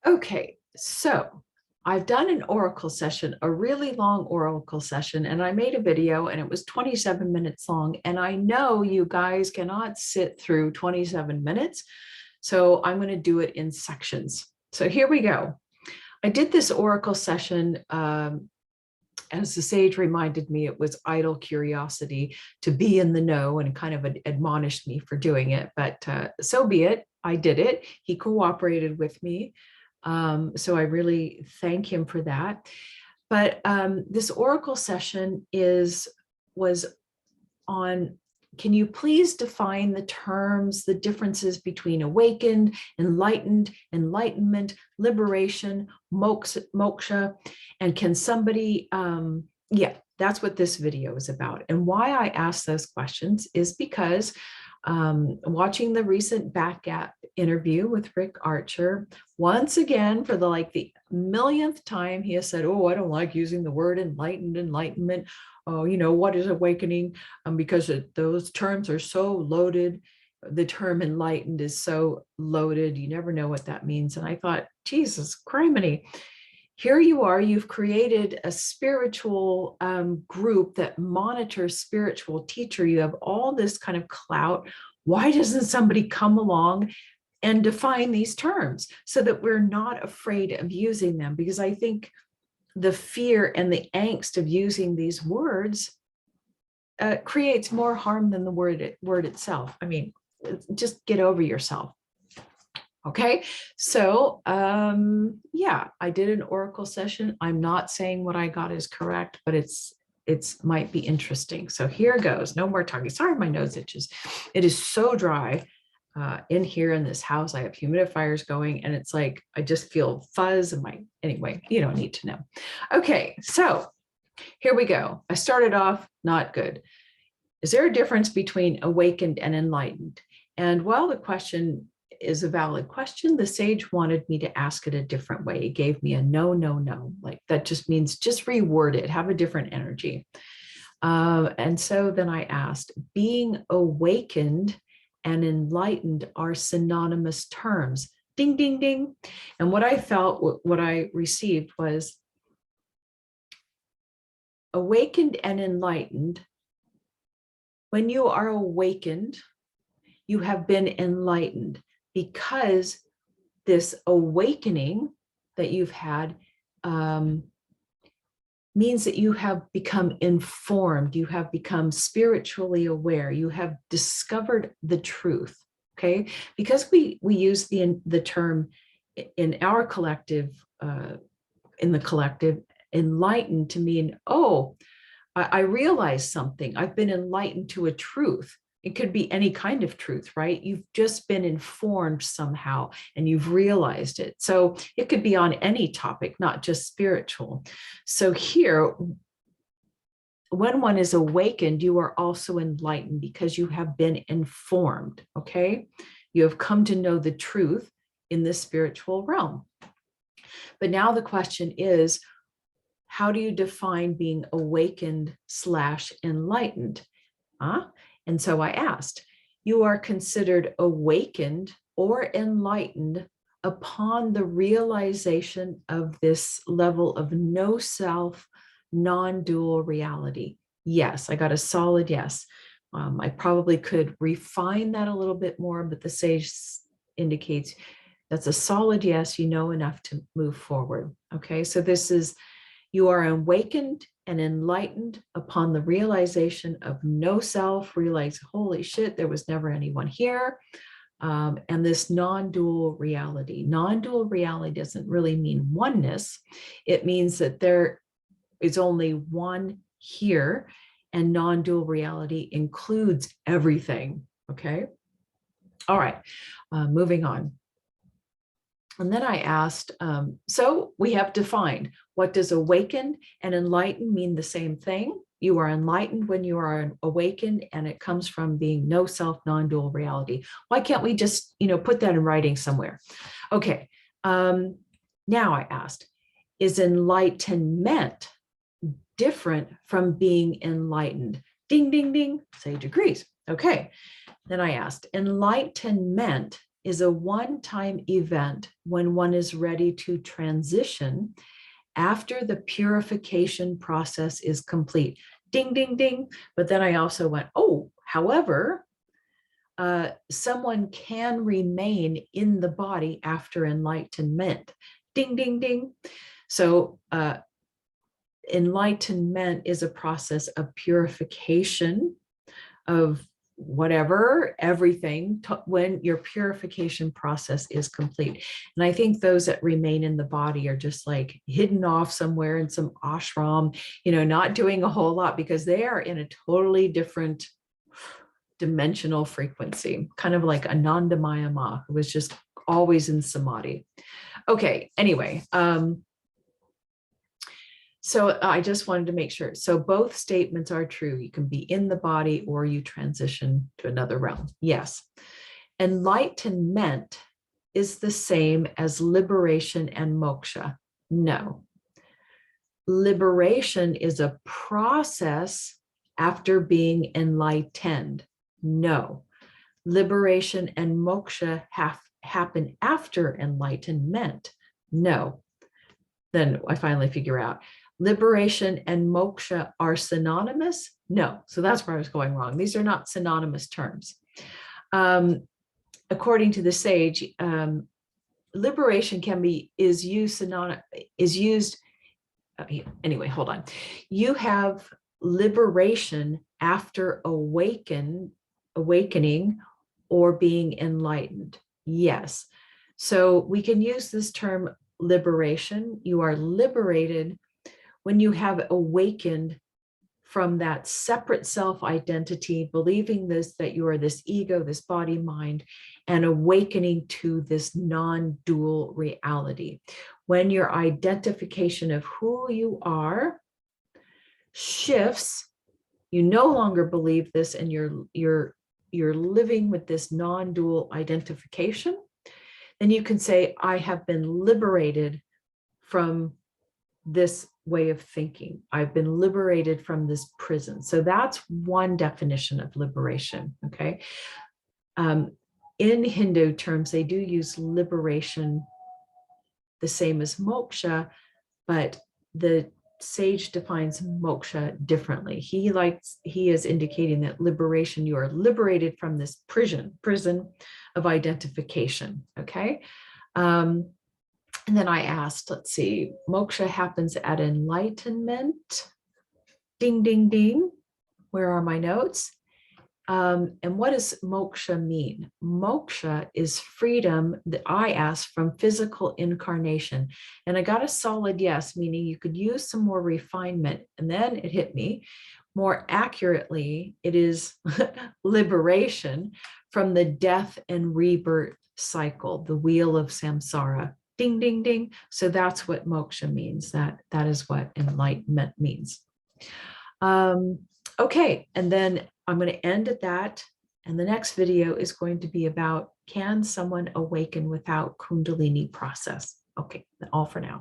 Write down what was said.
Okay, so I've done an oracle session, a really long oracle session, and I made a video and it was 27 minutes long. And I know you guys cannot sit through 27 minutes. So I'm going to do it in sections. So here we go. I did this oracle session. As the sage reminded me, it was idle curiosity to be in the know and kind of admonished me for doing it. But so be it. I did it. He cooperated with me. So I really thank him for that. But this oracle session was on, can you please define the terms, the differences between awakened, enlightened, enlightenment, liberation, moksha, and can somebody, yeah, that's what this video is about. And why I ask those questions is because watching the recent Back Gap interview with Rick Archer, once again, for the millionth time, he has said, oh, I don't like using the word enlightened, enlightenment. Oh, what is awakening? Because those terms are so loaded. The term enlightened is so loaded. You never know what that means. And I thought, Jesus criminy. Here you are, you've created a spiritual group that monitors spiritual teacher. You have all this kind of clout. Why doesn't somebody come along and define these terms so that we're not afraid of using them? Because I think the fear and the angst of using these words creates more harm than the word itself. I mean, just get over yourself. Okay, so yeah, I did an oracle session. I'm not saying what I got is correct, but it's might be interesting. So here goes. No more talking. Sorry, my nose itches. It is so dry in here in this house. I have humidifiers going, and it's like I just feel fuzz in my. Anyway, you don't need to know. Okay, so here we go. I started off not good. Is there a difference between awakened and enlightened? And while the question is a valid question, the sage wanted me to ask it a different way. He gave me a no, no, no. Like that just means just reword it, have a different energy. And so then I asked, being awakened and enlightened are synonymous terms. Ding, ding, ding. And what I felt, what I received was awakened and enlightened. When you are awakened, you have been enlightened, because this awakening that you've had means that you have become informed, you have become spiritually aware, you have discovered the truth, okay? Because we use the term in our collective, in the collective, enlightened to mean, oh, I realized something, I've been enlightened to a truth. It could be any kind of truth, right? You've just been informed somehow and you've realized it. So it could be on any topic, not just spiritual. So here, when one is awakened, you are also enlightened because you have been informed, okay? You have come to know the truth in this spiritual realm. But now the question is, how do you define being awakened / enlightened? And so I asked, you are considered awakened or enlightened upon the realization of this level of no self, non-dual reality. Yes, I got a solid yes. I probably could refine that a little bit more, but the sage indicates that's a solid yes, you know enough to move forward. Okay, so this is, you are awakened and enlightened upon the realization of no self, realize, holy shit, there was never anyone here. And this non-dual reality. Non-dual reality doesn't really mean oneness. It means that there is only one here, and non-dual reality includes everything, okay? All right, moving on. And then I asked, so we have defined, what does awakened and enlightened mean? The same thing. You are enlightened when you are awakened, and it comes from being no self, non-dual reality. Why can't we just, put that in writing somewhere? Okay. Now I asked, is enlightenment different from being enlightened? Ding, ding, ding, sage agrees. Okay. Then I asked, enlightenment is a one-time event when one is ready to transition after the purification process is complete. Ding, ding, ding. But then I also went, oh, however, someone can remain in the body after enlightenment. Ding, ding, ding. So enlightenment is a process of purification of whatever, everything, when your purification process is complete. And I think those that remain in the body are just like hidden off somewhere in some ashram, not doing a whole lot because they are in a totally different dimensional frequency, kind of like Anandamaya Ma, who was just always in samadhi. Okay, anyway, so I just wanted to make sure. So both statements are true. You can be in the body or you transition to another realm. Yes. Enlightenment is the same as liberation and moksha. No. Liberation is a process after being enlightened. No. Liberation and moksha happen after enlightenment. No. Then I finally figure out liberation and moksha are synonymous. No. So that's where I was going wrong. These are not synonymous terms. According to the sage, liberation is used anyway, hold on. You have liberation after awakening or being enlightened. Yes. So we can use this term liberation. You are liberated when you have awakened from that separate self-identity, believing that you are this ego, this body, mind, and awakening to this non-dual reality. When your identification of who you are shifts, you no longer believe this, and you're living with this non-dual identification, then you can say, I have been liberated from this way of thinking. I've been liberated from this prison. So that's one definition of liberation, okay? In Hindu terms, they do use liberation the same as moksha, but the sage defines moksha differently. He is indicating that liberation, you are liberated from this prison of identification, okay? And then I asked, let's see, moksha happens at enlightenment. Ding, ding, ding. Where are my notes? And what does moksha mean? Moksha is freedom that I asked from physical incarnation. And I got a solid yes, meaning you could use some more refinement. And then it hit me. More accurately, it is liberation from the death and rebirth cycle, the wheel of samsara. Ding, ding, ding. So that's what moksha means. That is what enlightenment means. Okay, and then I'm going to end at that. And the next video is going to be about, can someone awaken without Kundalini process? Okay, all for now.